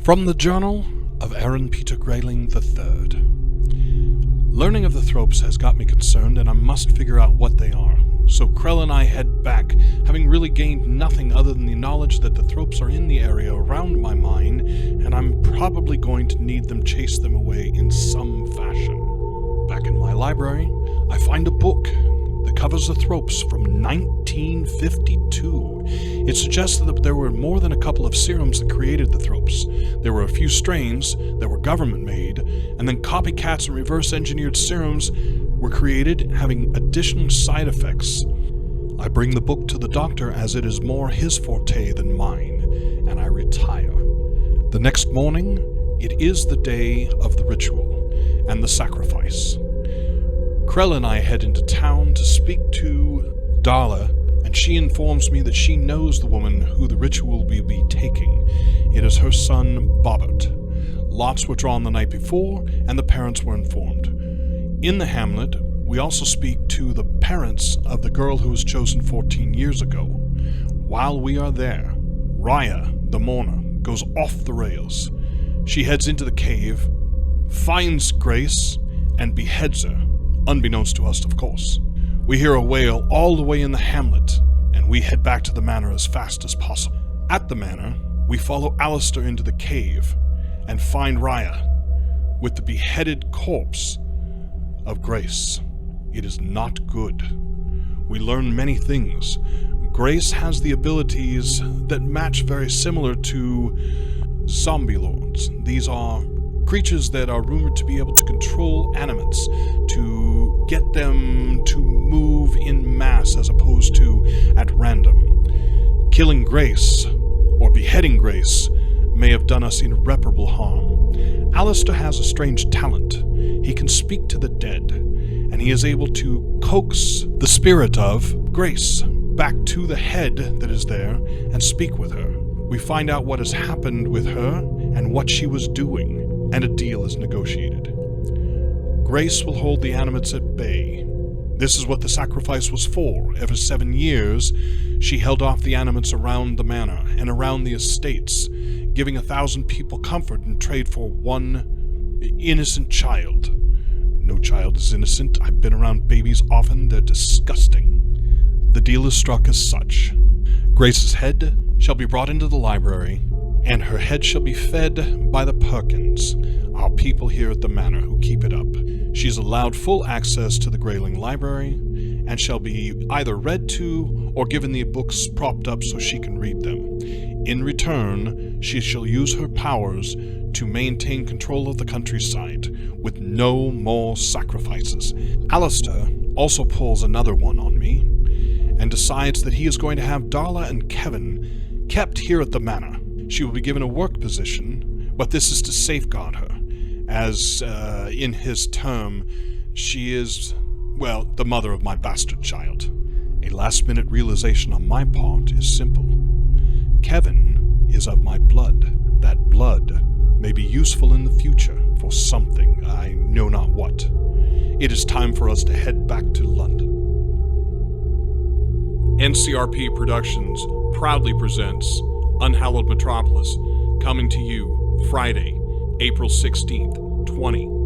From the Journal of Aaron Peter Grayling III. Learning of the Thropes has got me concerned, and I must figure out what they are. So Krell and I head back, having really gained nothing other than the knowledge that the Thropes are in the area around my mine, and I'm probably going to need them chase them away in some fashion. Back in my library, I find a book that covers the Thropes from 1952. It suggests that there were more than a couple of serums that created the Thropes. There were a few strains that were government-made, and then copycats and reverse-engineered serums were created, having additional side effects. I bring the book to the doctor as it is more his forte than mine, and I retire. The next morning, it is the day of the ritual and the sacrifice. Krell and I head into town to speak to Darla, and she informs me that she knows the woman who the ritual will be taking. It is her son, Bobbert. Lots were drawn the night before, and the parents were informed. In the hamlet, we also speak to the parents of the girl who was chosen 14 years ago. While we are there, Raya, the mourner, goes off the rails. She heads into the cave, finds Grace, and beheads her, unbeknownst to us, of course. We hear a wail all the way in the hamlet, and we head back to the manor as fast as possible. At the manor, we follow Alistair into the cave and find Raya with the beheaded corpse of Grace. It is not good. We learn many things. Grace has the abilities that match very similar to zombie lords. These are creatures that are rumored to be able to control animates, to get them to move in mass as opposed to at random. Killing Grace, or beheading Grace, may have done us irreparable harm. Alistair has a strange talent. He can speak to the dead, and he is able to coax the spirit of Grace back to the head that is there and speak with her. We find out what has happened with her and what she was doing, and a deal is negotiated. Grace will hold the animates at bay. This is what the sacrifice was for. Every 7 years, she held off the animates around the manor and around the estates, giving 1,000 people comfort in trade for one innocent child. No child is innocent. I've been around babies often. They're disgusting. The deal is struck as such. Grace's head shall be brought into the library, and her head shall be fed by the Perkins, our people here at the manor who keep it up. She is allowed full access to the Grayling library, and shall be either read to or given the books propped up so she can read them. In return, she shall use her powers to maintain control of the countryside, with no more sacrifices. Alistair also pulls another one on me, and decides that he is going to have Darla and Kevin kept here at the manor. She will be given a work position, but this is to safeguard her, as, in his term, she is, well, the mother of my bastard child. A last-minute realization on my part is simple. Kevin is of my blood. That blood may be useful in the future for something, I know not what. It is time for us to head back to London. NCRP Productions proudly presents Unhallowed Metropolis, coming to you Friday, April 16th, 2020.